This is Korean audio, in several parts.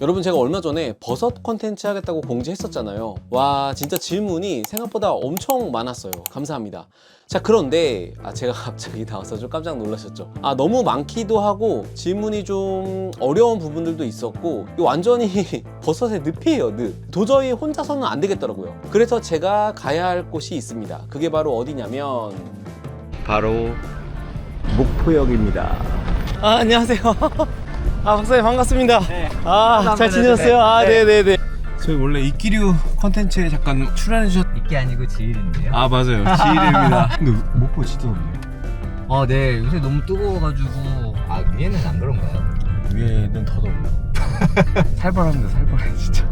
여러분, 제가 얼마 전에 버섯 컨텐츠 하겠다고 공지했었잖아요. 와, 진짜 질문이 생각보다 엄청 많았어요. 감사합니다. 자, 그런데 제가 갑자기 나와서 좀 깜짝 놀라셨죠? 너무 많기도 하고 질문이 좀 어려운 부분들도 있었고, 이거 완전히 버섯의 늪이에요, 늪. 도저히 혼자서는 안 되겠더라고요. 그래서 제가 가야 할 곳이 있습니다. 그게 바로 어디냐면 바로 목포역입니다. 안녕하세요. 박사님 반갑습니다. 네. 잘 지내셨어요? 네. 네네네. 저희 원래 이끼류 컨텐츠에 잠깐 출연해 주셨. 이게 아니고 지일인데요. 맞아요. 지일입니다. 근데 목포 진짜 덥네요. 네, 요새 너무 뜨거워가지고. 위에는 안 그런가요? 위에는 더 덥네요. 살벌합니다, 살벌해 진짜.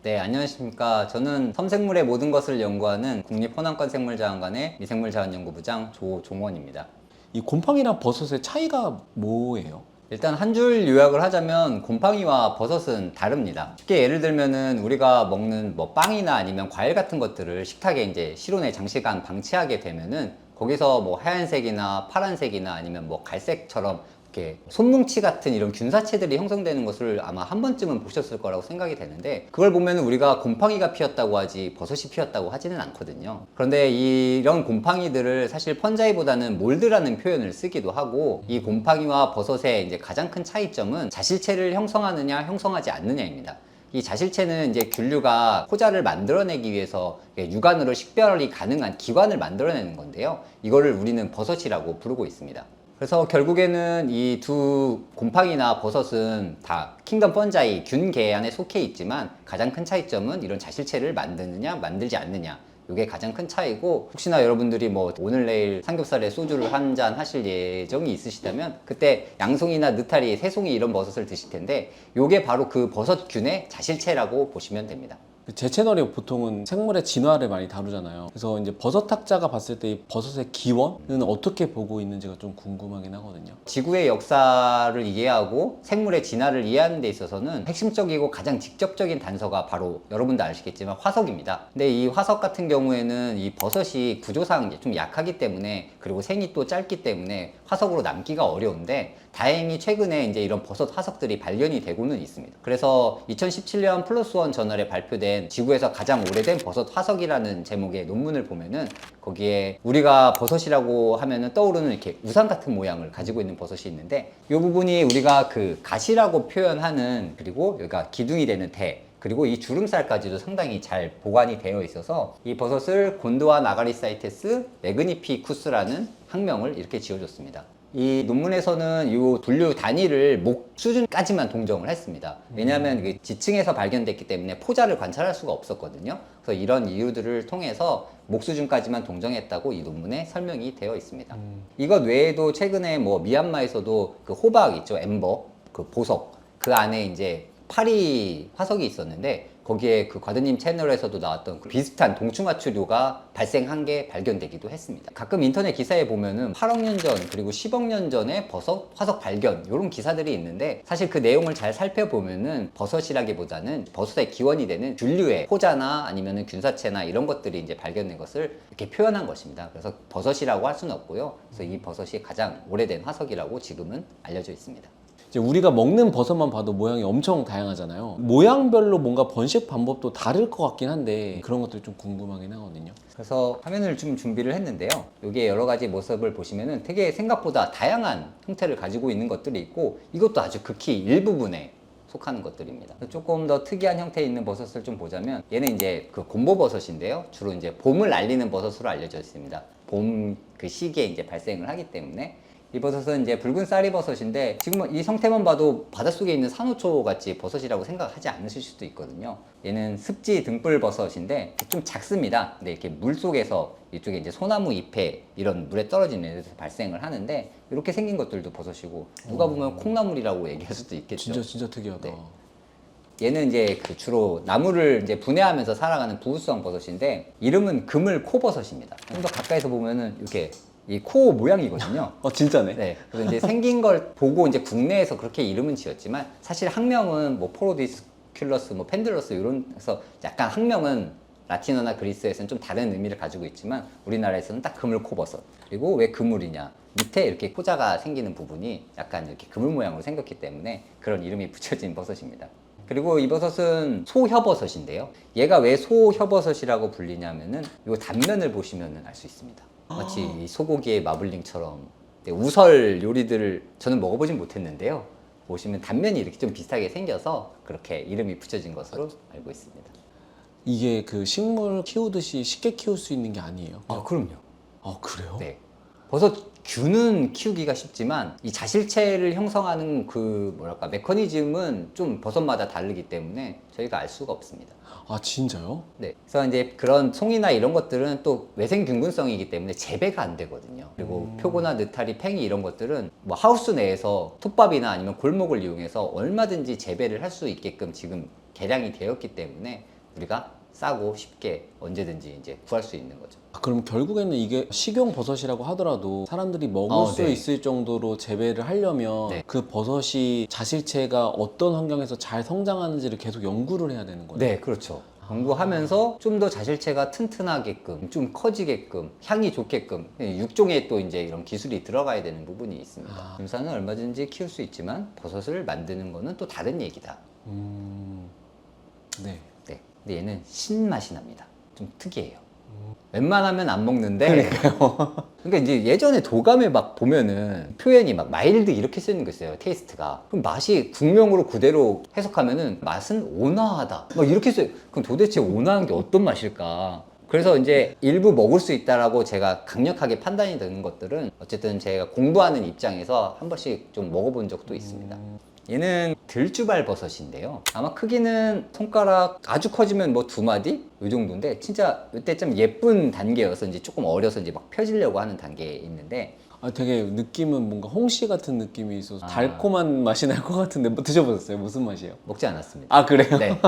네, 안녕하십니까. 저는 섬생물의 모든 것을 연구하는 국립호남권생물자원관의 미생물자원연구부장 조종원입니다. 이 곰팡이랑 버섯의 차이가 뭐예요? 일단 한 줄 요약을 하자면 곰팡이와 버섯은 다릅니다. 쉽게 예를 들면은 우리가 먹는 뭐 빵이나 아니면 과일 같은 것들을 식탁에 이제 실온에 장시간 방치하게 되면은 거기서 뭐 하얀색이나 파란색이나 아니면 뭐 갈색처럼 이렇게 손뭉치 같은 이런 균사체들이 형성되는 것을 아마 한 번쯤은 보셨을 거라고 생각이 되는데, 그걸 보면 우리가 곰팡이가 피었다고 하지 버섯이 피었다고 하지는 않거든요. 그런데 이런 곰팡이들을 사실 펀자이보다는 몰드라는 표현을 쓰기도 하고, 이 곰팡이와 버섯의 이제 가장 큰 차이점은 자실체를 형성하느냐 형성하지 않느냐입니다. 이 자실체는 이제 균류가 포자를 만들어내기 위해서 육안으로 식별이 가능한 기관을 만들어내는 건데요. 이거를 우리는 버섯이라고 부르고 있습니다. 그래서 결국에는 이 두 곰팡이나 버섯은 다 킹덤 펀자이 균계 안에 속해 있지만, 가장 큰 차이점은 이런 자실체를 만드느냐 만들지 않느냐, 이게 가장 큰 차이고, 혹시나 여러분들이 뭐 오늘 내일 삼겹살에 소주를 한 잔 하실 예정이 있으시다면 그때 양송이나 느타리, 새송이 이런 버섯을 드실 텐데, 요게 바로 그 버섯균의 자실체라고 보시면 됩니다. 제 채널이 보통은 생물의 진화를 많이 다루잖아요. 그래서 이제 버섯학자가 봤을 때 이 버섯의 기원은 어떻게 보고 있는지가 좀 궁금하긴 하거든요. 지구의 역사를 이해하고 생물의 진화를 이해하는 데 있어서는 핵심적이고 가장 직접적인 단서가 바로 여러분도 아시겠지만 화석입니다. 근데 이 화석 같은 경우에는 이 버섯이 구조상 좀 약하기 때문에, 그리고 생이 또 짧기 때문에 화석으로 남기가 어려운데, 다행히 최근에 이제 이런 버섯 화석들이 발견이 되고는 있습니다. 그래서 2017년 플러스원 저널에 발표된 지구에서 가장 오래된 버섯 화석이라는 제목의 논문을 보면은, 거기에 우리가 버섯이라고 하면은 떠오르는 이렇게 우산 같은 모양을 가지고 있는 버섯이 있는데, 이 부분이 우리가 그 가시라고 표현하는, 그리고 여기가 기둥이 되는 대, 그리고 이 주름살까지도 상당히 잘 보관이 되어 있어서 이 버섯을 곤드와 나가리사이테스 매그니피쿠스라는 학명을 이렇게 지어줬습니다. 이 논문에서는 이 분류 단위를 목 수준까지만 동정을 했습니다. 왜냐하면 지층에서 발견됐기 때문에 포자를 관찰할 수가 없었거든요. 그래서 이런 이유들을 통해서 목 수준까지만 동정했다고 이 논문에 설명이 되어 있습니다. 이것 외에도 최근에 뭐 미얀마에서도 그 호박 있죠, 엠버, 그 보석, 그 안에 이제 파리 화석이 있었는데, 거기에 그 과드님 채널에서도 나왔던 그 비슷한 동충하초류가 발생한 게 발견되기도 했습니다. 가끔 인터넷 기사에 보면은 8억 년 전, 그리고 10억 년 전에 버섯 화석 발견, 이런 기사들이 있는데, 사실 그 내용을 잘 살펴보면은 버섯이라기보다는 버섯의 기원이 되는 균류의 포자나 아니면은 균사체나 이런 것들이 이제 발견된 것을 이렇게 표현한 것입니다. 그래서 버섯이라고 할 수는 없고요. 그래서 이 버섯이 가장 오래된 화석이라고 지금은 알려져 있습니다. 이제 우리가 먹는 버섯만 봐도 모양이 엄청 다양하잖아요. 모양별로 뭔가 번식 방법도 다를 것 같긴 한데, 그런 것들이 좀 궁금하긴 하거든요. 그래서 화면을 좀 준비를 했는데요. 여기에 여러 가지 모습을 보시면은 되게 생각보다 다양한 형태를 가지고 있는 것들이 있고, 이것도 아주 극히 일부분에 속하는 것들입니다. 조금 더 특이한 형태에 있는 버섯을 좀 보자면, 얘는 이제 그 곰보버섯인데요. 주로 이제 봄을 알리는 버섯으로 알려져 있습니다. 봄 그 시기에 이제 발생을 하기 때문에. 이 버섯은 이제 붉은 쌀이버섯인데, 지금 이 형태만 봐도 바닷속에 있는 산호초 같이 버섯이라고 생각하지 않으실 수도 있거든요. 얘는 습지 등불버섯인데 좀 작습니다. 근데 이렇게 물 속에서 이쪽에 이제 소나무 잎에 이런 물에 떨어지는 데서 발생을 하는데, 이렇게 생긴 것들도 버섯이고, 누가 보면 콩나물이라고 얘기할 수도 있겠죠. 진짜 특이하다. 네. 얘는 이제 그 주로 나무를 이제 분해하면서 살아가는 부수성 버섯인데, 이름은 그물코버섯입니다. 좀 더 가까이서 보면은 이렇게 이 코 모양이거든요. 진짜네. 네. 그래서 이제 생긴 걸 보고 이제 국내에서 그렇게 이름은 지었지만, 사실 학명은 뭐 포로디스큘러스, 뭐 펜들러스 이런, 그래서 약간 학명은 라틴어나 그리스에서는 좀 다른 의미를 가지고 있지만 우리나라에서는 딱 그물코버섯. 그리고 왜 그물이냐? 밑에 이렇게 포자가 생기는 부분이 약간 이렇게 그물 모양으로 생겼기 때문에 그런 이름이 붙여진 버섯입니다. 그리고 이 버섯은 소혀버섯인데요. 얘가 왜 소혀버섯이라고 불리냐면은 이 단면을 보시면 알 수 있습니다. 마치 이 소고기의 마블링처럼. 우설 요리들을 저는 먹어보진 못했는데요. 보시면 단면이 이렇게 좀 비슷하게 생겨서 그렇게 이름이 붙여진 것으로 알고 있습니다. 이게 그 식물 키우듯이 쉽게 키울 수 있는 게 아니에요. 아, 그럼요. 아, 그래요? 네. 버섯 균은 키우기가 쉽지만 이 자실체를 형성하는 그 뭐랄까 메커니즘은 좀 버섯마다 다르기 때문에 저희가 알 수가 없습니다. 아, 진짜요? 네. 그래서 이제 그런 송이나 이런 것들은 또 외생균군성이기 때문에 재배가 안 되거든요. 그리고 표고나 느타리, 팽이 이런 것들은 뭐 하우스 내에서 톱밥이나 아니면 골목을 이용해서 얼마든지 재배를 할 수 있게끔 지금 개량이 되었기 때문에 우리가 싸고 쉽게 언제든지 이제 구할 수 있는 거죠. 아, 그럼 결국에는 이게 식용 버섯이라고 하더라도 사람들이 먹을 수 네. 있을 정도로 재배를 하려면 네. 그 버섯이 자실체가 어떤 환경에서 잘 성장하는지를 계속 연구를 해야 되는 거예요. 네, 그렇죠. 연구하면서 좀 더 자실체가 튼튼하게끔, 좀 커지게끔, 향이 좋게끔 육종에 또 이제 이런 기술이 들어가야 되는 부분이 있습니다. 금산은 얼마든지 키울 수 있지만 버섯을 만드는 거는 또 다른 얘기다. 네. 네. 근데 얘는 신맛이 납니다. 좀 특이해요. 웬만하면 안 먹는데. 그러니까 이제 예전에 도감에 막 보면은 표현이 막 마일드 이렇게 쓰는 거 있어요. 테이스트가. 그럼 맛이 국명으로 그대로 해석하면은 맛은 온화하다. 막 이렇게 써요. 그럼 도대체 온화한 게 어떤 맛일까? 그래서 이제 일부 먹을 수 있다라고 제가 강력하게 판단이 되는 것들은 어쨌든 제가 공부하는 입장에서 한 번씩 좀 먹어본 적도 있습니다. 얘는 들주발 버섯인데요. 아마 크기는 손가락 아주 커지면 뭐 2마디? 이 정도인데 진짜 이때 좀 예쁜 단계여서 이제 조금 어려서 이제 막 펴지려고 하는 단계에 있는데 아, 되게 느낌은 뭔가 홍시 같은 느낌이 있어서 달콤한 맛이 날 것 같은데 뭐 드셔보셨어요? 무슨 맛이에요? 먹지 않았습니다. 아, 그래요? 네.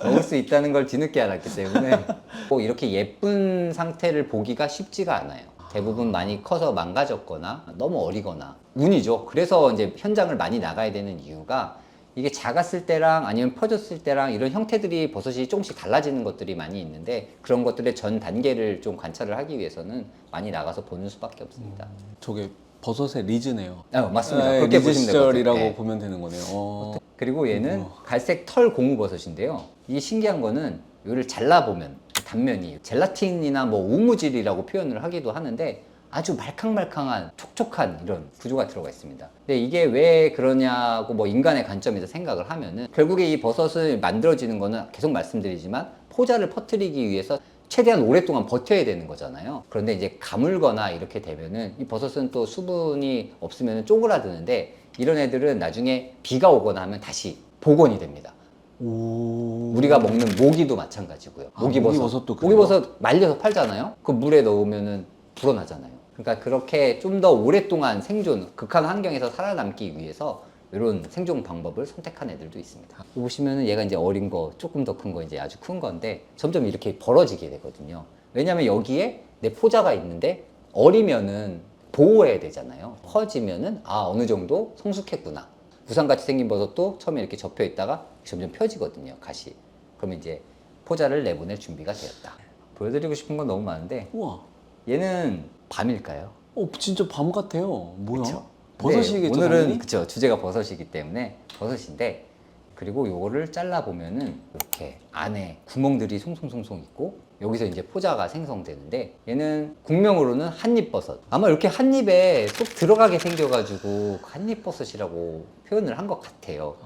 먹을 수 있다는 걸 뒤늦게 알았기 때문에 꼭 이렇게 예쁜 상태를 보기가 쉽지가 않아요. 대부분 많이 커서 망가졌거나 너무 어리거나 운이죠. 그래서 이제 현장을 많이 나가야 되는 이유가 이게 작았을 때랑 아니면 퍼졌을 때랑 이런 형태들이 버섯이 조금씩 달라지는 것들이 많이 있는데 그런 것들의 전 단계를 좀 관찰을 하기 위해서는 많이 나가서 보는 수밖에 없습니다. 저게 버섯의 리즈네요. 맞습니다. 네, 그렇게 리즈 보시면 될 것 같아요. 시절이라고 네. 보면 되는 거네요. 그리고 얘는 갈색 털 고무버섯인데요. 이 신기한 거는 이를 잘라보면 단면이 젤라틴이나 뭐 우무질이라고 표현을 하기도 하는데 아주 말캉말캉한 촉촉한 이런 구조가 들어가 있습니다. 근데 이게 왜 그러냐고 뭐 인간의 관점에서 생각을 하면은 결국에 이 버섯을 만들어지는 거는 계속 말씀드리지만 포자를 퍼뜨리기 위해서 최대한 오랫동안 버텨야 되는 거잖아요. 그런데 이제 가물거나 이렇게 되면은 이 버섯은 또 수분이 없으면 쪼그라드는데 이런 애들은 나중에 비가 오거나 하면 다시 복원이 됩니다. 우리가 먹는 모기도 마찬가지고요. 모기버섯도 그래요? 모기버섯 말려서 팔잖아요. 그 물에 넣으면은 불어나잖아요. 그러니까 그렇게 좀 더 오랫동안 생존, 극한 환경에서 살아남기 위해서 이런 생존 방법을 선택한 애들도 있습니다. 보시면은 얘가 이제 어린 거, 조금 더 큰 거, 이제 아주 큰 건데 점점 이렇게 벌어지게 되거든요. 왜냐면 여기에 내 포자가 있는데 어리면은 보호해야 되잖아요. 커지면은 어느 정도 성숙했구나. 부산같이 생긴 버섯도 처음에 이렇게 접혀 있다가 점점 펴지거든요, 가시. 그러면 이제 포자를 내보낼 준비가 되었다. 보여드리고 싶은 건 너무 많은데 우와. 얘는 밤일까요? 진짜 밤 같아요. 뭐야? 그쵸? 버섯이겠죠, 네, 오늘은 당연히? 그쵸, 주제가 버섯이기 때문에 버섯인데 그리고 요거를 잘라 보면은 이렇게 안에 구멍들이 송송송송 있고 여기서 이제 포자가 생성되는데 얘는 국명으로는 한입버섯. 아마 이렇게 한입에 쏙 들어가게 생겨가지고 한입버섯이라고 표현을 한 것 같아요.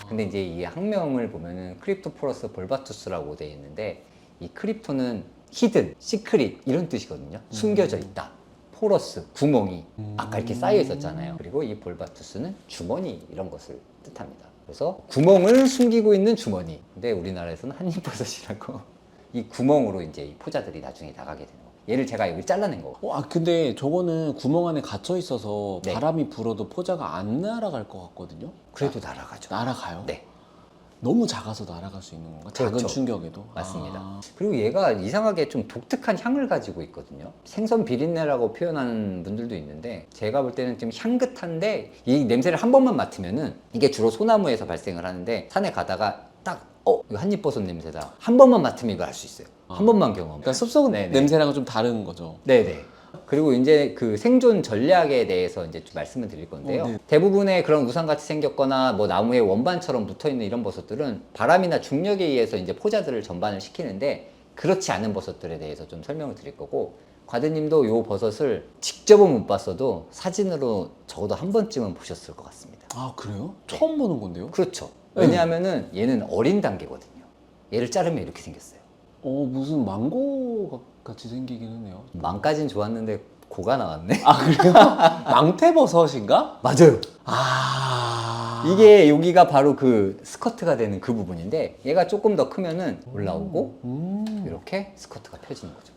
근데 이제 이 학명을 보면은 크립토포러스 볼바투스라고 되어 있는데 이 크립토는 히든, 시크릿 이런 뜻이거든요. 숨겨져 있다. 포러스, 구멍이 아까 이렇게 쌓여 있었잖아요. 그리고 이 볼바투스는 주머니 이런 것을 뜻합니다. 그래서 구멍을 숨기고 있는 주머니. 근데 우리나라에서는 한입버섯이라고 이 구멍으로 이제 이 포자들이 나중에 나가게 되는 거예요. 얘를 제가 여기 잘라낸 거고. 근데 저거는 구멍 안에 갇혀 있어서 네. 바람이 불어도 포자가 안 날아갈 것 같거든요. 그래도 날아가죠. 날아가요? 네. 너무 작아서 날아갈 수 있는 건가? 작은 그렇죠. 충격에도? 맞습니다. 그리고 얘가 이상하게 좀 독특한 향을 가지고 있거든요. 생선 비린내라고 표현하는 분들도 있는데 제가 볼 때는 좀 향긋한데 이 냄새를 한 번만 맡으면은 이게 주로 소나무에서 발생을 하는데 산에 가다가 이거 한입버섯 냄새다. 한 번만 맡으면 이거 알 수 있어요. 한 번만 경험. 그러니까 습성 네네. 냄새랑은 좀 다른 거죠. 네네. 그리고 이제 그 생존 전략에 대해서 이제 좀 말씀을 드릴 건데요. 네. 대부분의 그런 우산같이 생겼거나 뭐 나무에 원반처럼 붙어 있는 이런 버섯들은 바람이나 중력에 의해서 이제 포자들을 전반을 시키는데 그렇지 않은 버섯들에 대해서 좀 설명을 드릴 거고, 과드님도 요 버섯을 직접은 못 봤어도 사진으로 적어도 한 번쯤은 보셨을 것 같습니다. 아 그래요? 처음 보는 건데요? 그렇죠. 왜냐하면은 얘는 어린 단계거든요. 얘를 자르면 이렇게 생겼어요. 무슨 망고 같이 생기긴 하네요. 망까진 좋았는데 고가 나왔네. 아 그래요? 망태버섯인가? 맞아요. 아 이게 여기가 바로 그 스커트가 되는 그 부분인데, 얘가 조금 더 크면은 올라오고 이렇게 스커트가 펴지는 거죠.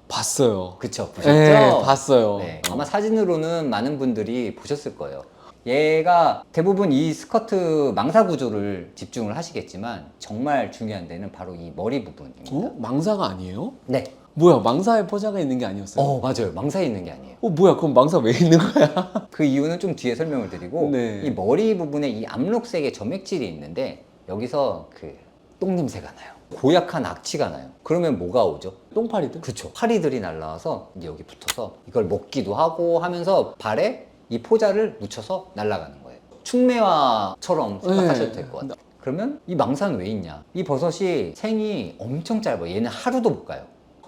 봤어요. 그쵸? 보셨죠? 네, 봤어요. 네, 아마 사진으로는 많은 분들이 보셨을 거예요. 얘가 대부분 이 스커트 망사 구조를 집중을 하시겠지만 정말 중요한 데는 바로 이 머리 부분입니다. 망사가 아니에요? 네. 뭐야, 망사에 포자가 있는 게 아니었어요? 맞아요. 망사에 있는 게 아니에요. 뭐야, 그럼 망사 왜 있는 거야? 그 이유는 좀 뒤에 설명을 드리고, 네. 이 머리 부분에 이 암록색의 점액질이 있는데 여기서 그 똥냄새가 나요. 고약한 악취가 나요. 그러면 뭐가 오죠? 똥파리들? 그쵸. 파리들이 날라와서 이제 여기 붙어서 이걸 먹기도 하고 하면서 발에 이 포자를 묻혀서 날아가는 거예요. 충매화처럼 생각하셔도 될 것 같아요. 그러면 이 망사는 왜 있냐? 이 버섯이 생이 엄청 짧아요. 얘는 하루도 못 가요.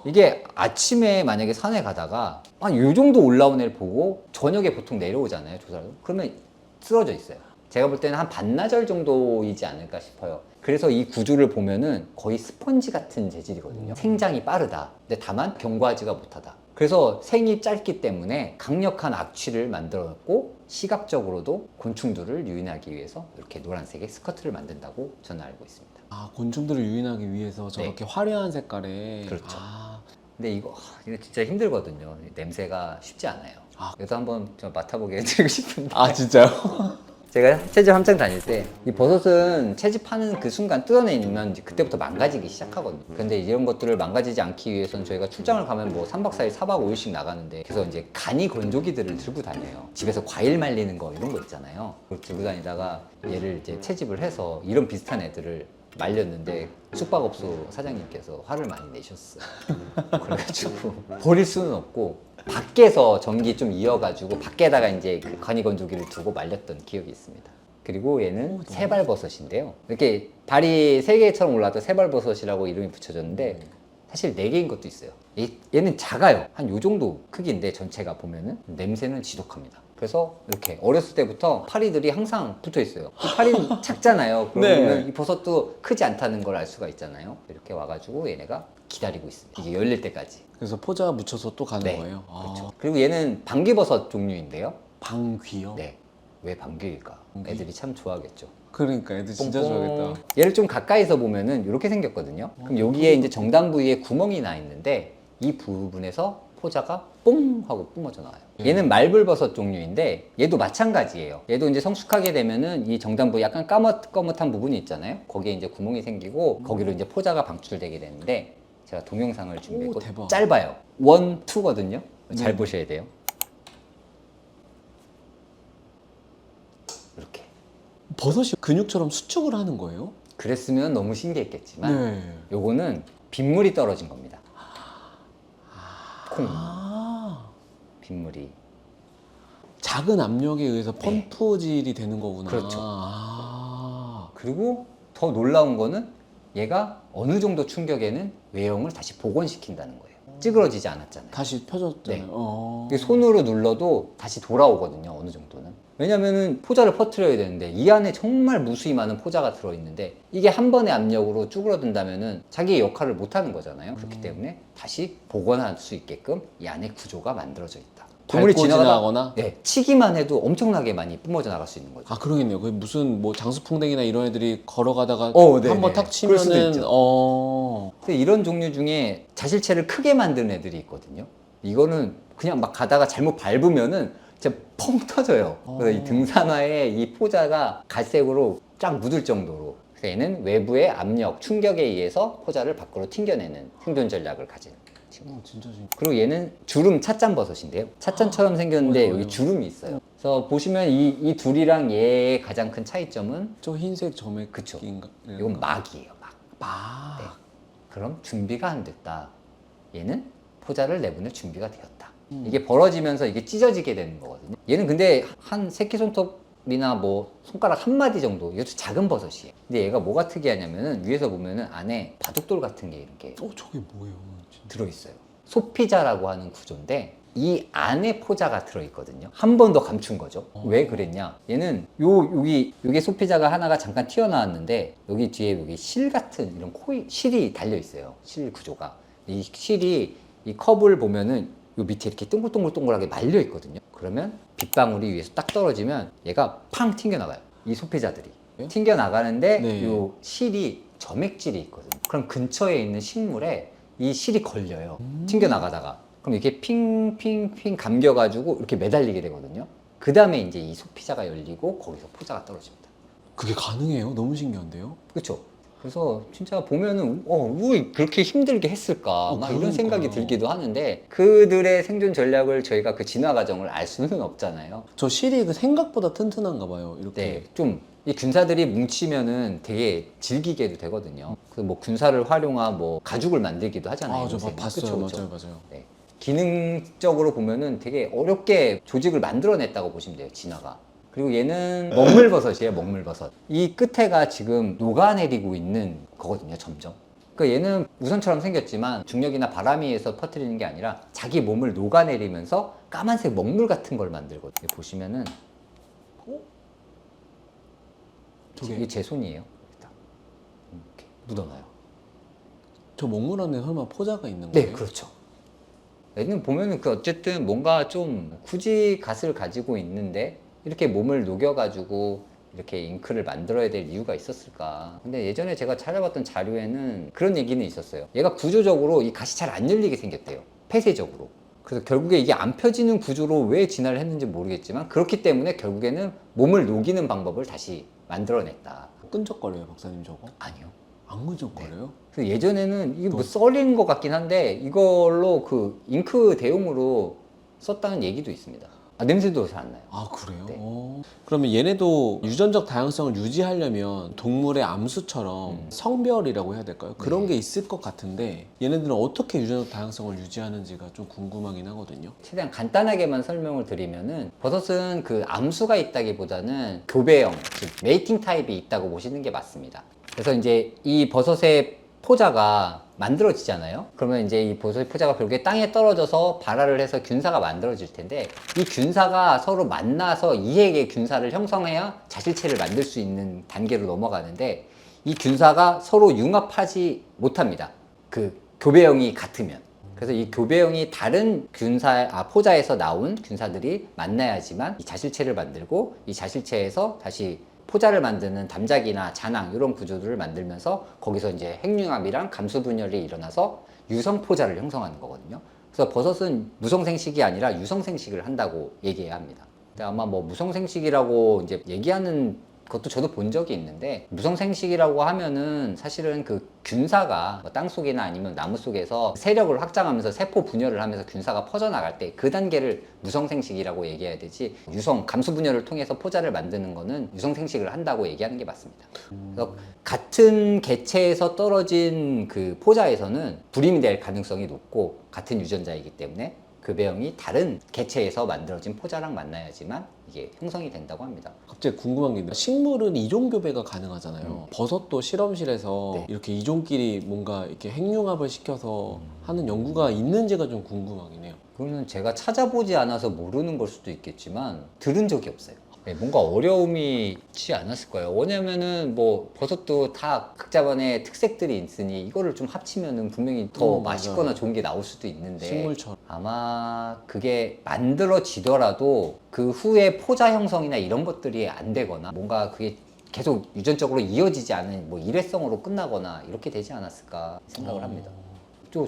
이게 아침에 만약에 산에 가다가 한 요 정도 올라온 애를 보고 저녁에 보통 내려오잖아요, 조사를. 그러면 쓰러져 있어요. 제가 볼 때는 한 반나절 정도이지 않을까 싶어요. 그래서 이 구조를 보면은 거의 스펀지 같은 재질이거든요. 생장이 빠르다. 근데 다만 경과하지가 못하다. 그래서 생이 짧기 때문에 강력한 악취를 만들어냈고, 시각적으로도 곤충들을 유인하기 위해서 이렇게 노란색의 스커트를 만든다고 저는 알고 있습니다. 아, 곤충들을 유인하기 위해서 저렇게 화려한 색깔에. 그렇죠. 아, 근데 이거 진짜 힘들거든요. 냄새가 쉽지 않아요. 아. 그래서 한번 좀 맡아보게 해드리고 싶은데. 아 진짜요? 제가 채집 함장 다닐 때 이 버섯은 채집하는 그 순간 뜯어내면 이제 그때부터 망가지기 시작하거든요. 근데 이런 것들을 망가지지 않기 위해서는 저희가 출장을 가면 뭐 3박 4일, 4박 5일씩 나가는데, 그래서 이제 간이 건조기들을 들고 다녀요. 집에서 과일 말리는 거 이런 거 있잖아요. 그걸 들고 다니다가 얘를 이제 채집을 해서 이런 비슷한 애들을 말렸는데 숙박업소 사장님께서 화를 많이 내셨어요. 그래가지고 버릴 수는 없고 밖에서 전기 좀 이어가지고 밖에다가 이제 그 간이 건조기를 두고 말렸던 기억이 있습니다. 그리고 얘는 세발버섯인데요. 이렇게 발이 3개처럼 올라왔던 세발버섯이라고 이름이 붙여졌는데 사실 4개인 것도 있어요. 얘는 작아요. 한 요 정도 크기인데 전체가 보면은 냄새는 지독합니다. 그래서 이렇게 어렸을 때부터 파리들이 항상 붙어 있어요. 이 파리는 작잖아요. 그러면 네. 이 버섯도 크지 않다는 걸 알 수가 있잖아요. 이렇게 와가지고 얘네가 기다리고 있습니다. 이게 열릴 때까지. 그래서 포자 묻혀서 또 가는 네, 거예요? 그렇죠. 그리고 얘는 방귀버섯 종류인데요. 방귀요? 네. 왜 방귀일까? 애들이 참 좋아하겠죠. 그러니까 애들 진짜 뽕뽕. 좋아하겠다. 얘를 좀 가까이서 보면은 이렇게 생겼거든요. 그럼 여기에 이제 정당 부위에 구멍이 나 있는데 이 부분에서 포자가 뽕 하고 뿜어져 나와요. 얘는 말불버섯 종류인데 얘도 마찬가지예요. 얘도 이제 성숙하게 되면은 이 정당 부위 약간 까뭇까뭇한 부분이 있잖아요. 거기에 이제 구멍이 생기고 거기로 이제 포자가 방출되게 되는데, 제가 동영상을 준비했고 대박. 짧아요. 1, 2거든요. 잘 네. 보셔야 돼요. 이렇게. 버섯이 근육처럼 수축을 하는 거예요? 그랬으면 너무 신기했겠지만 네. 요거는 빗물이 떨어진 겁니다. 콩. 아, 빗물이. 작은 압력에 의해서 펌프질이 되는 거구나. 그렇죠. 아, 그리고 더 놀라운 거는 얘가 어느 정도 충격에는 외형을 다시 복원시킨다는 거예요. 찌그러지지 않았잖아요. 다시 펴졌잖아요. 네. 어. 이게 손으로 눌러도 다시 돌아오거든요. 어느 정도는. 왜냐면은 포자를 퍼뜨려야 되는데 이 안에 정말 무수히 많은 포자가 들어있는데 이게 한 번의 압력으로 쭈그러든다면은 자기의 역할을 못하는 거잖아요. 그렇기 때문에 다시 복원할 수 있게끔 이 안에 구조가 만들어져 있다. 밟고 지나가거나? 네, 치기만 해도 엄청나게 많이 뿜어져 나갈 수 있는 거죠. 아 그러겠네요. 그 무슨 뭐 장수풍뎅이나 이런 애들이 걸어가다가 네네. 한 번 탁 그럴 수도 치면은 있죠. 근데 이런 종류 중에 자실체를 크게 만드는 애들이 있거든요. 이거는 그냥 막 가다가 잘못 밟으면은 진짜 펑 터져요. 그래서 이 등산화에 이 포자가 갈색으로 쫙 묻을 정도로. 그래서 얘는 외부의 압력, 충격에 의해서 포자를 밖으로 튕겨내는 생존 전략을 가진 친구. 진짜 진짜. 그리고 얘는 주름 찻잔 버섯인데요. 찻잔처럼 생겼는데 맞아요, 여기 맞아요. 주름이 있어요. 그래서 보시면 이 둘이랑 얘의 가장 큰 차이점은 저 흰색 점액 그쵸. 인가? 이건 막이에요. 막. 막. 네. 그럼 준비가 안 됐다. 얘는 포자를 내보낼 준비가 되었다. 이게 벌어지면서 이게 찢어지게 되는 거거든요. 얘는 근데 한 새끼손톱이나 뭐 손가락 한 마디 정도, 이것도 작은 버섯이에요. 근데 얘가 뭐가 특이하냐면은 위에서 보면은 안에 바둑돌 같은 게 이렇게 저게 뭐예요? 진짜. 들어있어요. 소피자라고 하는 구조인데 이 안에 포자가 들어있거든요. 한 번 더 감춘 거죠. 왜 그랬냐? 얘는 여기 소피자가 하나가 잠깐 튀어나왔는데 여기 뒤에 여기 실 같은 이런 실이 달려 있어요. 실 구조가. 이 실이 이 컵을 보면은 요 밑에 이렇게 동글동글동글하게 말려 있거든요. 그러면 빗방울이 위에서 딱 떨어지면 얘가 팡 튕겨나가요. 이 소피자들이. 네? 튕겨나가는데 네. 요 실이 점액질이 있거든요. 그럼 근처에 있는 식물에 이 실이 걸려요. 튕겨나가다가. 그럼 이렇게 핑핑핑 감겨가지고 이렇게 매달리게 되거든요. 그 다음에 이제 이 소피자가 열리고 거기서 포자가 떨어집니다. 그게 가능해요? 너무 신기한데요? 그렇죠? 그래서 진짜 보면은 왜 그렇게 힘들게 했을까 막 이런 그러니까요. 생각이 들기도 하는데 그들의 생존 전략을 저희가 그 진화 과정을 알 수는 없잖아요. 저 실이 그 생각보다 튼튼한가 봐요. 이렇게. 네, 좀 이 균사들이 뭉치면은 되게 질기게도 되거든요. 그 뭐 균사를 활용한 뭐 가죽을 만들기도 하잖아요. 저 요새는. 봤어요. 그쵸? 맞아요. 네. 기능적으로 보면은 되게 어렵게 조직을 만들어냈다고 보시면 돼요, 진화가. 그리고 얘는 먹물버섯이에요, 먹물버섯. 이 끝에가 지금 녹아내리고 있는 거거든요, 점점. 그러니까 얘는 우선처럼 생겼지만 중력이나 바람에 의해서 퍼뜨리는 게 아니라 자기 몸을 녹아내리면서 까만색 먹물 같은 걸 만들거든요. 보시면은 저게 이게 제 손이에요. 일단 이렇게 묻어놔요. 저 먹물 안에 설마 포자가 있는 거예요? 네, 그렇죠. 얘는 보면은 그 어쨌든 뭔가 좀 굳이 갓을 가지고 있는데 이렇게 몸을 녹여가지고 이렇게 잉크를 만들어야 될 이유가 있었을까. 근데 예전에 제가 찾아봤던 자료에는 그런 얘기는 있었어요. 얘가 구조적으로 이 갓이 잘 안 열리게 생겼대요. 폐쇄적으로. 그래서 결국에 이게 안 펴지는 구조로 왜 진화를 했는지 모르겠지만 그렇기 때문에 결국에는 몸을 녹이는 방법을 다시 만들어냈다. 끈적거려요, 박사님 저거? 아니요. 안 끈적거려요? 그래서 예전에는 이게 뭐 썰린 것 같긴 한데 이걸로 그 잉크 대용으로 썼다는 얘기도 있습니다. 냄새도 잘 안 나요. 아, 그래요? 네. 그러면 얘네도 유전적 다양성을 유지하려면 동물의 암수처럼 성별이라고 해야 될까요? 그런 게 있을 것 같은데 얘네들은 어떻게 유전적 다양성을 유지하는지가 좀 궁금하긴 하거든요. 최대한 간단하게만 설명을 드리면은 버섯은 그 암수가 있다기보다는 교배형, 즉 메이팅 타입이 있다고 보시는 게 맞습니다. 그래서 이제 이 버섯의 포자가 만들어지잖아요. 그러면 이제 이 버섯의 포자가 결국에 땅에 떨어져서 발화를 해서 균사가 만들어질 텐데 이 균사가 서로 만나서 이에 개의 균사를 형성해야 자실체를 만들 수 있는 단계로 넘어가는데 이 균사가 서로 융합하지 못합니다. 그 교배형이 같으면. 그래서 이 교배형이 다른 포자에서 나온 균사들이 만나야지만 이 자실체를 만들고 이 자실체에서 다시 포자를 만드는 담작이나 잔황 이런 구조들을 만들면서 거기서 이제 핵융합이랑 감수분열이 일어나서 유성포자를 형성하는 거거든요. 그래서 버섯은 무성생식이 아니라 유성생식을 한다고 얘기해야 합니다. 근데 아마 뭐 무성생식이라고 이제 얘기하는 그것도 저도 본 적이 있는데 무성생식이라고 하면은 사실은 그 균사가 뭐 땅속이나 아니면 나무 속에서 세력을 확장하면서 세포 분열을 하면서 균사가 퍼져나갈 때 그 단계를 무성생식이라고 얘기해야 되지 유성 감수 분열을 통해서 포자를 만드는 거는 유성생식을 한다고 얘기하는 게 맞습니다. 그래서 같은 개체에서 떨어진 그 포자에서는 불임이 될 가능성이 높고 같은 유전자이기 때문에 교배형이 다른 개체에서 만들어진 포자랑 만나야지만 이게 형성이 된다고 합니다. 갑자기 궁금한 게 있는데 식물은 이종 교배가 가능하잖아요. 버섯도 실험실에서 네. 이렇게 이종끼리 뭔가 이렇게 핵융합을 시켜서 하는 연구가 있는지가 좀 궁금하긴 해요. 그거는 제가 찾아보지 않아서 모르는 걸 수도 있겠지만 들은 적이 없어요. 네, 뭔가 어려움이 있지 않았을까요? 왜냐면은 뭐 버섯도 다 각자만의 특색들이 있으니 이거를 좀 합치면은 분명히 더 맞아요. 맛있거나 좋은 게 나올 수도 있는데 식물처럼. 아마 그게 만들어지더라도 그 후에 포자 형성이나 이런 것들이 안 되거나 뭔가 그게 계속 유전적으로 이어지지 않은 뭐 일회성으로 끝나거나 이렇게 되지 않았을까 생각을 합니다.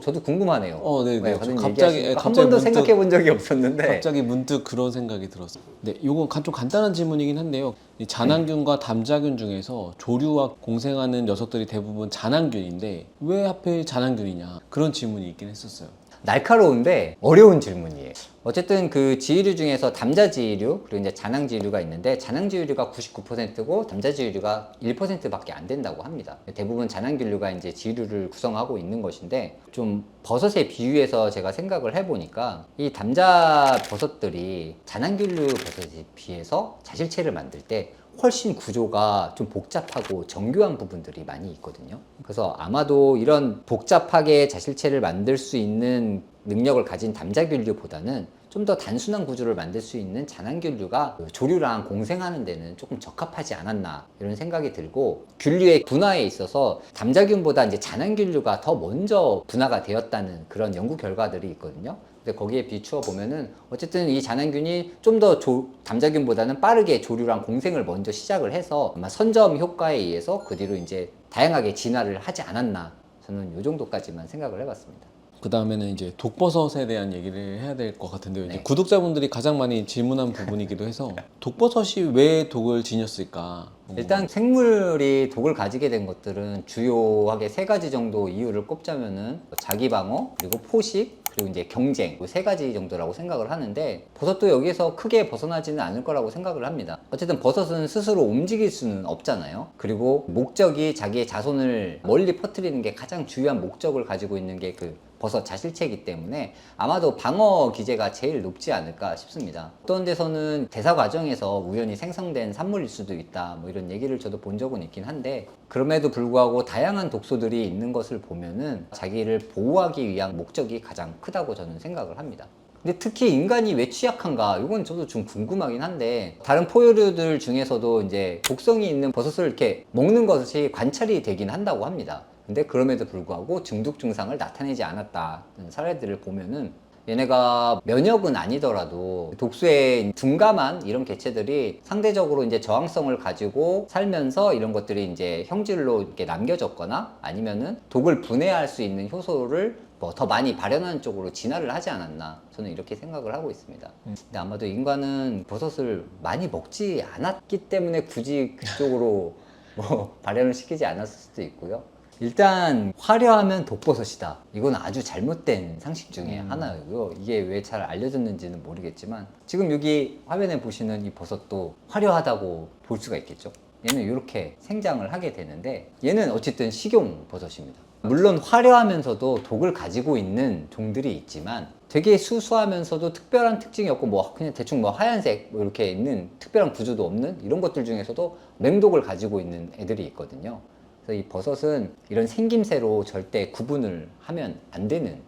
저도 궁금하네요. 네네. 과장님 갑자기 얘기하시니까 한 갑자기 번도 문득- 생각해 본 적이 없었는데 갑자기 문득 그런 생각이 들었어요. 네, 이건 좀 간단한 질문이긴 한데요. 이 잔항균과 담자균 중에서 조류와 공생하는 녀석들이 대부분 잔항균인데 왜 하필 잔항균이냐 그런 질문이 있긴 했었어요. 날카로운데 어려운 질문이에요. 어쨌든 그 지유류 중에서 담자지유류 그리고 이제 잔항지유류가 있는데 잔항지유류가 99%고 담자지유류가 1%밖에 안 된다고 합니다. 대부분 잔항균류가 이제 지유류를 구성하고 있는 것인데 좀 버섯에 비유해서 제가 생각을 해보니까 이 담자 버섯들이 잔항균류 버섯에 비해서 자실체를 만들 때 훨씬 구조가 좀 복잡하고 정교한 부분들이 많이 있거든요. 그래서 아마도 이런 복잡하게 자실체를 만들 수 있는 능력을 가진 담자균류보다는 좀 더 단순한 구조를 만들 수 있는 잔항균류가 조류랑 공생하는 데는 조금 적합하지 않았나 이런 생각이 들고, 균류의 분화에 있어서 담자균보다 이제 잔항균류가 더 먼저 분화가 되었다는 그런 연구 결과들이 있거든요. 근데 거기에 비추어 보면은 어쨌든 이 잔항균이 좀 더 담자균보다는 빠르게 조류랑 공생을 먼저 시작을 해서 아마 선점 효과에 의해서 그 뒤로 이제 다양하게 진화를 하지 않았나, 저는 이 정도까지만 생각을 해봤습니다. 그 다음에는 이제 독버섯에 대한 얘기를 해야 될 것 같은데요. 이제 네. 구독자분들이 가장 많이 질문한 부분이기도 해서 독버섯이 왜 독을 지녔을까? 일단 생물이 독을 가지게 된 것들은 주요하게 세 가지 정도 이유를 꼽자면은 자기 방어, 그리고 포식, 그리고 이제 경쟁, 세 가지 정도라고 생각을 하는데, 버섯도 여기서 크게 벗어나지는 않을 거라고 생각을 합니다. 어쨌든 버섯은 스스로 움직일 수는 없잖아요. 그리고 목적이 자기의 자손을 멀리 퍼뜨리는 게 가장 중요한 목적을 가지고 있는 게 그 버섯 자실체이기 때문에 아마도 방어 기제가 제일 높지 않을까 싶습니다. 어떤 데서는 대사 과정에서 우연히 생성된 산물일 수도 있다, 뭐 이런 얘기를 저도 본 적은 있긴 한데, 그럼에도 불구하고 다양한 독소들이 있는 것을 보면은 자기를 보호하기 위한 목적이 가장 크다고 저는 생각을 합니다. 근데 특히 인간이 왜 취약한가, 이건 저도 좀 궁금하긴 한데, 다른 포유류들 중에서도 이제 독성이 있는 버섯을 이렇게 먹는 것이 관찰이 되긴 한다고 합니다. 근데 그럼에도 불구하고 중독 증상을 나타내지 않았다는 사례들을 보면은 얘네가 면역은 아니더라도 독소에 둔감한 이런 개체들이 상대적으로 이제 저항성을 가지고 살면서 이런 것들이 이제 형질로 이렇게 남겨졌거나 아니면은 독을 분해할 수 있는 효소를 뭐 더 많이 발현하는 쪽으로 진화를 하지 않았나, 저는 이렇게 생각을 하고 있습니다. 근데 아마도 인간은 버섯을 많이 먹지 않았기 때문에 굳이 그쪽으로 뭐 발현을 시키지 않았을 수도 있고요. 일단 화려하면 독버섯이다, 이건 아주 잘못된 상식 중에 하나이고요. 이게 왜 잘 알려졌는지는 모르겠지만 지금 여기 화면에 보시는 이 버섯도 화려하다고 볼 수가 있겠죠. 얘는 이렇게 생장을 하게 되는데, 얘는 어쨌든 식용 버섯입니다. 물론 화려하면서도 독을 가지고 있는 종들이 있지만 되게 수수하면서도 특별한 특징이 없고 뭐 그냥 대충 뭐 하얀색 뭐 이렇게 있는 특별한 구조도 없는 이런 것들 중에서도 맹독을 가지고 있는 애들이 있거든요. 그래서 이 버섯은 이런 생김새로 절대 구분을 하면 안 되는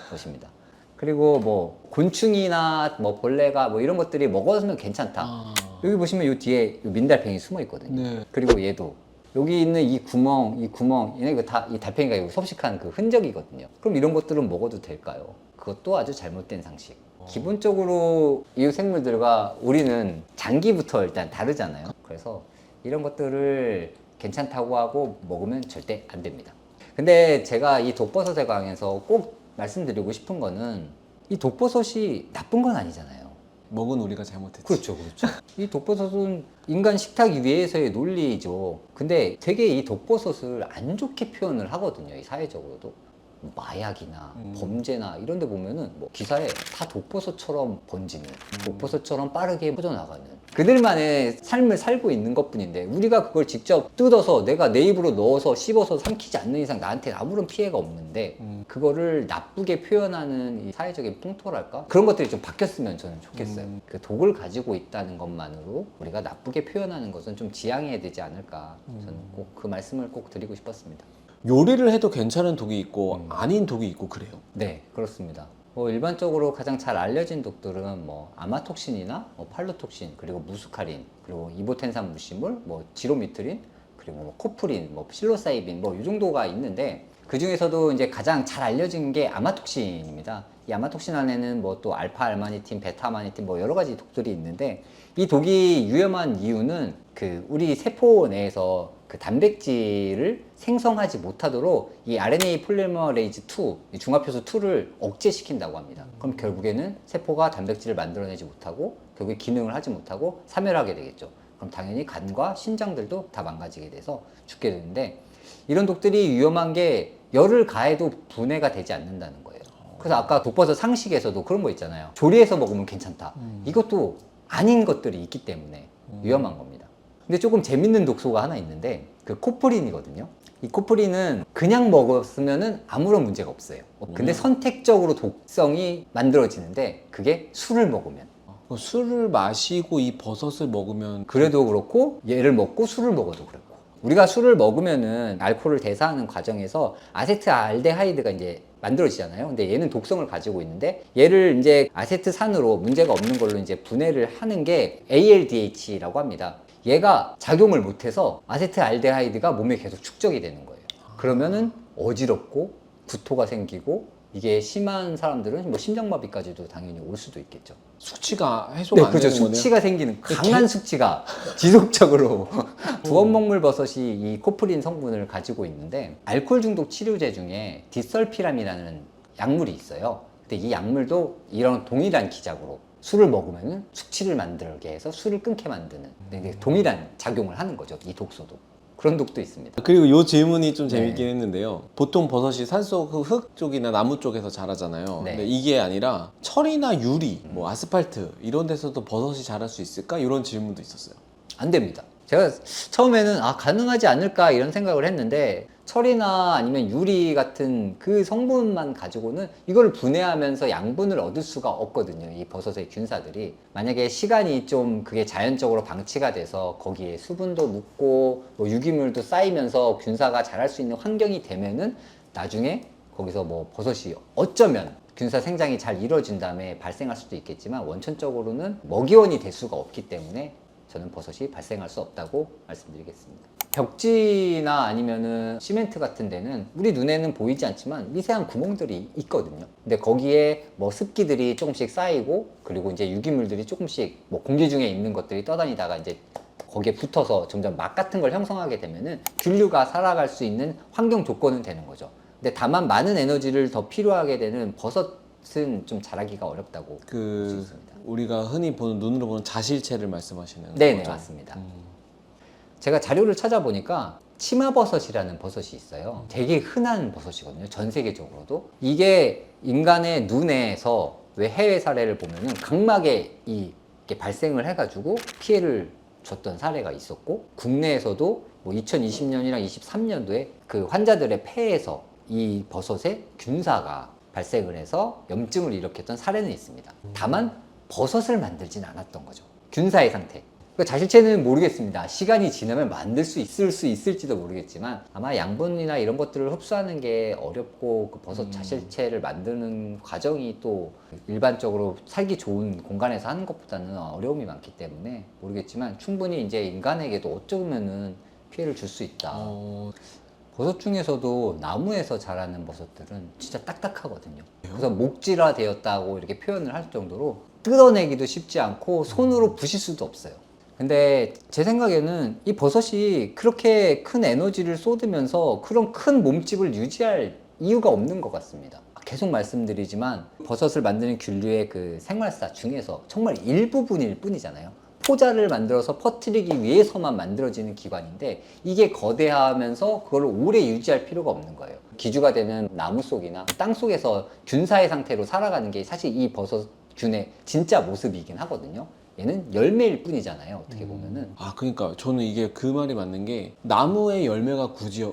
것입니다. 그리고 뭐 곤충이나 뭐 벌레가 뭐 이런 것들이 먹어서는 괜찮다. 여기 보시면 이 뒤에 민달팽이 숨어 있거든요. 네. 그리고 얘도 여기 있는 이 구멍, 얘네 이거 다 이 달팽이가 이거 섭식한 그 흔적이거든요. 그럼 이런 것들은 먹어도 될까요? 그것도 아주 잘못된 상식. 기본적으로 이 생물들과 우리는 장기부터 일단 다르잖아요. 그래서 이런 것들을 괜찮다고 하고 먹으면 절대 안 됩니다. 근데 제가 이 독버섯에 관해서 꼭 말씀드리고 싶은 거는, 이 독버섯이 나쁜 건 아니잖아요. 먹은 우리가 잘못했지. 그렇죠. 이 독버섯은 인간 식탁 위에서의 논리죠. 근데 되게 이 독버섯을 안 좋게 표현을 하거든요, 이 사회적으로도. 마약이나 범죄나 이런 데 보면은 뭐 기사에 다 독버섯처럼 번지는, 독버섯처럼 빠르게 퍼져나가는 그들만의 삶을 살고 있는 것뿐인데, 우리가 그걸 직접 뜯어서 내가 내 입으로 넣어서 씹어서 삼키지 않는 이상 나한테 아무런 피해가 없는데 그거를 나쁘게 표현하는 이 사회적인 풍토랄까? 그런 것들이 좀 바뀌었으면 저는 좋겠어요. 그 독을 가지고 있다는 것만으로 우리가 나쁘게 표현하는 것은 좀 지양해야 되지 않을까, 저는 꼭 그 말씀을 꼭 드리고 싶었습니다. 요리를 해도 괜찮은 독이 있고 아닌 독이 있고 그래요. 네, 그렇습니다. 뭐 일반적으로 가장 잘 알려진 독들은 뭐 아마톡신이나 뭐 팔로톡신, 그리고 무스카린, 그리고 이보텐산 물식물, 뭐 지로미트린, 그리고 뭐 코프린, 뭐 실로사이빈, 뭐 이 정도가 있는데, 그 중에서도 이제 가장 잘 알려진 게 아마톡신입니다. 이 아마톡신 안에는 뭐 또 알파 알마니틴, 베타 아마니틴 뭐 여러 가지 독들이 있는데, 이 독이 위험한 이유는 그 우리 세포 내에서 그 단백질을 생성하지 못하도록 이 RNA 폴리머레이즈 2, 이 중합효소 2를 억제시킨다고 합니다. 그럼 결국에는 세포가 단백질을 만들어내지 못하고 결국에 기능을 하지 못하고 사멸하게 되겠죠. 그럼 당연히 간과 신장들도 다 망가지게 돼서 죽게 되는데, 이런 독들이 위험한 게 열을 가해도 분해가 되지 않는다는 거예요. 그래서 아까 독버섯 상식에서도 그런 거 있잖아요. 조리해서 먹으면 괜찮다. 이것도 아닌 것들이 있기 때문에 위험한 겁니다. 근데 조금 재밌는 독소가 하나 있는데 그 코프린이거든요. 이 코프린은 그냥 먹었으면 아무런 문제가 없어요. 근데 선택적으로 독성이 만들어지는데 그게 술을 먹으면. 술을 마시고 이 버섯을 먹으면 그래도 그렇고 얘를 먹고 술을 먹어도 그렇고 우리가 술을 먹으면은 알코올을 대사하는 과정에서 아세트알데하이드가 이제 만들어지잖아요. 근데 얘는 독성을 가지고 있는데 얘를 이제 아세트산으로 문제가 없는 걸로 이제 분해를 하는 게 ALDH라고 합니다. 얘가 작용을 못해서 아세트알데하이드가 몸에 계속 축적이 되는 거예요. 그러면은 어지럽고 구토가 생기고 이게 심한 사람들은 뭐 심장마비까지도 당연히 올 수도 있겠죠. 수치가 해소가 안 그죠. 되는 거네요. 수치가 생기는 강한 수치가 지속적으로 두원먹물 버섯이 이 코프린 성분을 가지고 있는데 알코올 중독 치료제 중에 디설피람이라는 약물이 있어요. 근데 이 약물도 이런 동일한 기작으로 술을 먹으면 숙취를 만들게 해서 술을 끊게 만드는 동일한 작용을 하는 거죠. 이 독소도. 그런 독도 있습니다. 그리고 이 질문이 좀 재밌긴 네. 했는데요. 보통 버섯이 산속 흙 쪽이나 나무 쪽에서 자라잖아요. 네. 근데 이게 아니라 철이나 유리, 뭐 아스팔트 이런 데서도 버섯이 자랄 수 있을까? 이런 질문도 있었어요. 안 됩니다. 제가 처음에는 가능하지 않을까 이런 생각을 했는데 철이나 아니면 유리 같은 그 성분만 가지고는 이걸 분해하면서 양분을 얻을 수가 없거든요. 이 버섯의 균사들이. 만약에 시간이 좀 그게 자연적으로 방치가 돼서 거기에 수분도 묻고 뭐 유기물도 쌓이면서 균사가 자랄 수 있는 환경이 되면은 나중에 거기서 뭐 버섯이 어쩌면 균사 생장이 잘 이루어진 다음에 발생할 수도 있겠지만 원천적으로는 먹이원이 될 수가 없기 때문에 저는 버섯이 발생할 수 없다고 말씀드리겠습니다. 벽지나 아니면은 시멘트 같은 데는 우리 눈에는 보이지 않지만 미세한 구멍들이 있거든요. 근데 거기에 뭐 습기들이 조금씩 쌓이고 그리고 이제 유기물들이 조금씩 뭐 공기 중에 있는 것들이 떠다니다가 이제 거기에 붙어서 점점 막 같은 걸 형성하게 되면은 균류가 살아갈 수 있는 환경 조건은 되는 거죠. 근데 다만 많은 에너지를 더 필요하게 되는 버섯은 좀 자라기가 어렵다고 볼 수 있습니다. 우리가 흔히 보는 눈으로 보는 자실체를 말씀하시는 네네 거죠? 맞습니다. 제가 자료를 찾아보니까 치마버섯이라는 버섯이 있어요. 되게 흔한 버섯이거든요. 전 세계적으로도. 이게 인간의 눈에서 왜 해외 사례를 보면은 각막에 이게 발생을 해가지고 피해를 줬던 사례가 있었고 국내에서도 뭐 2020년이랑 23년도에 그 환자들의 폐에서 이 버섯의 균사가 발생을 해서 염증을 일으켰던 사례는 있습니다. 다만 버섯을 만들진 않았던 거죠. 균사의 상태. 그 자실체는 모르겠습니다. 시간이 지나면 만들 수 있을지도 모르겠지만 아마 양분이나 이런 것들을 흡수하는 게 어렵고 그 버섯 자실체를 만드는 과정이 또 일반적으로 살기 좋은 공간에서 하는 것보다는 어려움이 많기 때문에 모르겠지만 충분히 이제 인간에게도 어쩌면은 피해를 줄 수 있다. 버섯 중에서도 나무에서 자라는 버섯들은 진짜 딱딱하거든요. 그래서 목질화 되었다고 이렇게 표현을 할 정도로 뜯어내기도 쉽지 않고 손으로 부실 수도 없어요. 근데 제 생각에는 이 버섯이 그렇게 큰 에너지를 쏟으면서 그런 큰 몸집을 유지할 이유가 없는 것 같습니다. 계속 말씀드리지만 버섯을 만드는 균류의 그 생활사 중에서 정말 일부분일 뿐이잖아요. 포자를 만들어서 퍼뜨리기 위해서만 만들어지는 기관인데 이게 거대하면서 그걸 오래 유지할 필요가 없는 거예요. 기주가 되는 나무 속이나 땅 속에서 균사의 상태로 살아가는 게 사실 이 버섯 균의 진짜 모습이긴 하거든요. 얘는 열매일 뿐이잖아요. 어떻게 보면은. 그러니까 저는 이게 그 말이 맞는 게 나무의 열매가 굳이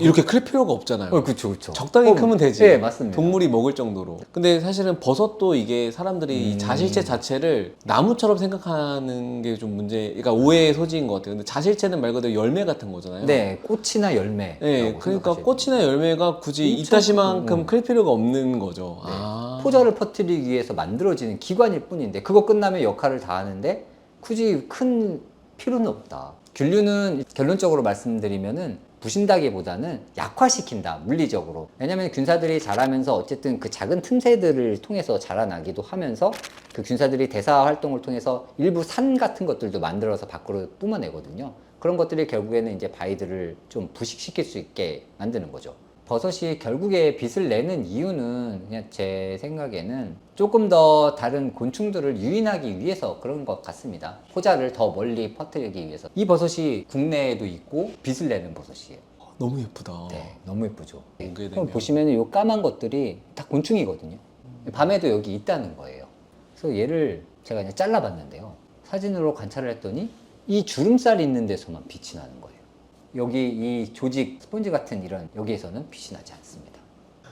이렇게 클 필요가 없잖아요. 그쵸. 적당히 크면 되지. 네, 맞습니다. 동물이 먹을 정도로. 근데 사실은 버섯도 이게 사람들이 이 자실체 자체를 나무처럼 생각하는 게 좀 그러니까 오해의 소지인 것 같아요. 근데 자실체는 말 그대로 열매 같은 거잖아요. 네, 꽃이나 열매. 네, 그러니까 꽃이나 열매가 굳이 이따시만큼 클 필요가 없는 거죠. 네. 포자를 퍼뜨리기 위해서 만들어지는 기관일 뿐인데 그거 끝나면 역할을 다 하는데 굳이 큰 필요는 없다. 균류는 결론적으로 말씀드리면은 부신다기보다는 약화시킨다, 물리적으로. 왜냐면 균사들이 자라면서 어쨌든 그 작은 틈새들을 통해서 자라나기도 하면서 그 균사들이 대사 활동을 통해서 일부 산 같은 것들도 만들어서 밖으로 뿜어내거든요. 그런 것들이 결국에는 이제 바위들을 좀 부식시킬 수 있게 만드는 거죠. 버섯이 결국에 빛을 내는 이유는 그냥 제 생각에는 조금 더 다른 곤충들을 유인하기 위해서 그런 것 같습니다. 포자를 더 멀리 퍼뜨리기 위해서. 이 버섯이 국내에도 있고 빛을 내는 버섯이에요. 너무 예쁘다. 네, 너무 예쁘죠. 보게 그럼 되면. 보시면 이 까만 것들이 다 곤충이거든요. 밤에도 여기 있다는 거예요. 그래서 얘를 제가 그냥 잘라봤는데요. 사진으로 관찰을 했더니 이 주름살이 있는 데서만 빛이 나는 거예요. 여기 이 조직 스펀지 같은 이런 여기에서는 빛이 나지 않습니다.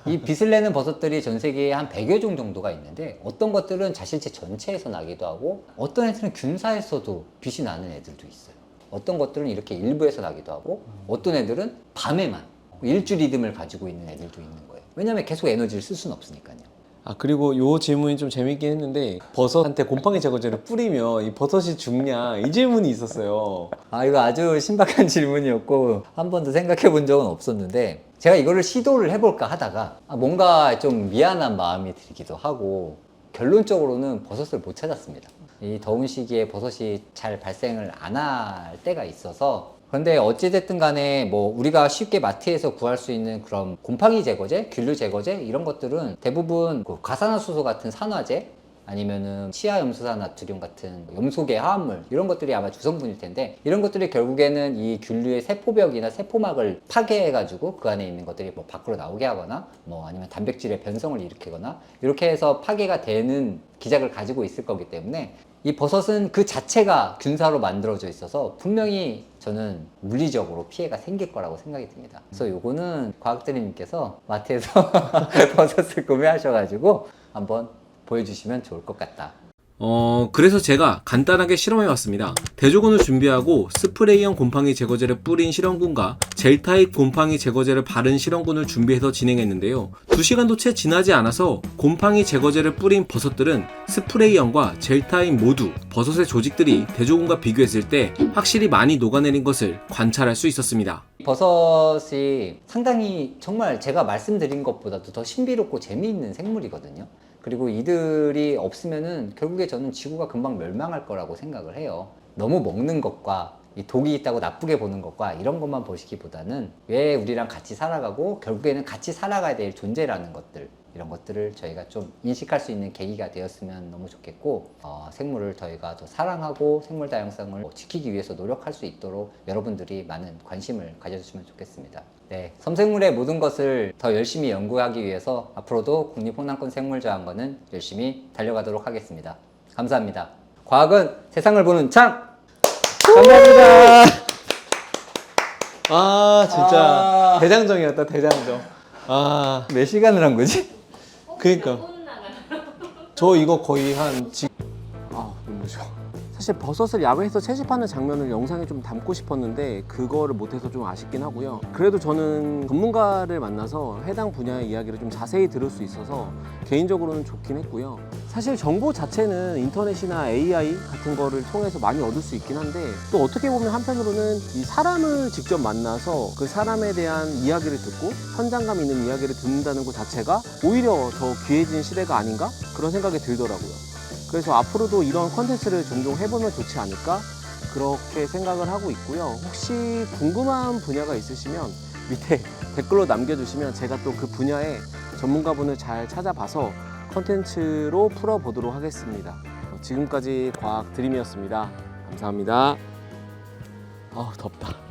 이 빛을 내는 버섯들이 전 세계에 한 100여 종 정도가 있는데 어떤 것들은 자실체 전체에서 나기도 하고 어떤 애들은 균사에서도 빛이 나는 애들도 있어요. 어떤 것들은 이렇게 일부에서 나기도 하고 어떤 애들은 밤에만 일주 리듬을 가지고 있는 애들도 있는 거예요. 왜냐하면 계속 에너지를 쓸 수는 없으니까요. 아 그리고 요 질문이 좀 재밌긴 했는데 버섯한테 곰팡이 제거제를 뿌리면 이 버섯이 죽냐 이 질문이 있었어요. 아, 이거 아주 신박한 질문이었고 한 번도 생각해 본 적은 없었는데 제가 이거를 시도를 해볼까 하다가 뭔가 좀 미안한 마음이 들기도 하고 결론적으로는 버섯을 못 찾았습니다. 이 더운 시기에 버섯이 잘 발생을 안 할 때가 있어서 그런데 어찌됐든 간에 뭐 우리가 쉽게 마트에서 구할 수 있는 그런 곰팡이 제거제, 균류 제거제 이런 것들은 대부분 그 과산화수소 같은 산화제 아니면은 치아염수산 나트륨 같은 염소계 화합물 이런 것들이 아마 주성분일 텐데 이런 것들이 결국에는 이 균류의 세포벽이나 세포막을 파괴해가지고 그 안에 있는 것들이 뭐 밖으로 나오게 하거나 뭐 아니면 단백질의 변성을 일으키거나 이렇게 해서 파괴가 되는 기작을 가지고 있을 거기 때문에 이 버섯은 그 자체가 균사로 만들어져 있어서 분명히 저는 물리적으로 피해가 생길 거라고 생각이 듭니다. 그래서 요거는 과학드림님께서 마트에서 버섯을 구매하셔가지고 한번 보여주시면 좋을 것 같다. 그래서 제가 간단하게 실험해봤습니다. 대조군을 준비하고 스프레이형 곰팡이 제거제를 뿌린 실험군과 젤 타입 곰팡이 제거제를 바른 실험군을 준비해서 진행했는데요. 2시간도 채 지나지 않아서 곰팡이 제거제를 뿌린 버섯들은 스프레이형과 젤 타입 모두 버섯의 조직들이 대조군과 비교했을 때 확실히 많이 녹아내린 것을 관찰할 수 있었습니다. 버섯이 상당히 정말 제가 말씀드린 것보다도 더 신비롭고 재미있는 생물이거든요. 그리고 이들이 없으면은 결국에 저는 지구가 금방 멸망할 거라고 생각을 해요. 너무 먹는 것과 이 독이 있다고 나쁘게 보는 것과 이런 것만 보시기보다는 왜 우리랑 같이 살아가고 결국에는 같이 살아가야 될 존재라는 것들 이런 것들을 저희가 좀 인식할 수 있는 계기가 되었으면 너무 좋겠고 생물을 저희가 더 사랑하고 생물 다양성을 지키기 위해서 노력할 수 있도록 여러분들이 많은 관심을 가져주시면 좋겠습니다. 네, 섬생물의 모든 것을 더 열심히 연구하기 위해서 앞으로도 국립홍남권 생물자원관은 열심히 달려가도록 하겠습니다. 감사합니다. 과학은 세상을 보는 창! 감사합니다. 아 진짜 대장정이었다 대장정. 아 몇 시간을 한 거지? 그니까 저 이거 거의 눈부셔. 사실 버섯을 야외에서 채집하는 장면을 영상에 좀 담고 싶었는데 그거를 못해서 좀 아쉽긴 하고요. 그래도 저는 전문가를 만나서 해당 분야의 이야기를 좀 자세히 들을 수 있어서 개인적으로는 좋긴 했고요. 사실 정보 자체는 인터넷이나 AI 같은 거를 통해서 많이 얻을 수 있긴 한데 또 어떻게 보면 한편으로는 이 사람을 직접 만나서 그 사람에 대한 이야기를 듣고 현장감 있는 이야기를 듣는다는 것 자체가 오히려 더 귀해진 시대가 아닌가? 그런 생각이 들더라고요. 그래서 앞으로도 이런 컨텐츠를 종종 해보면 좋지 않을까? 그렇게 생각을 하고 있고요. 혹시 궁금한 분야가 있으시면 밑에 댓글로 남겨주시면 제가 또 그 분야의 전문가분을 잘 찾아봐서 컨텐츠로 풀어보도록 하겠습니다. 지금까지 과학드림이었습니다. 감사합니다. 덥다.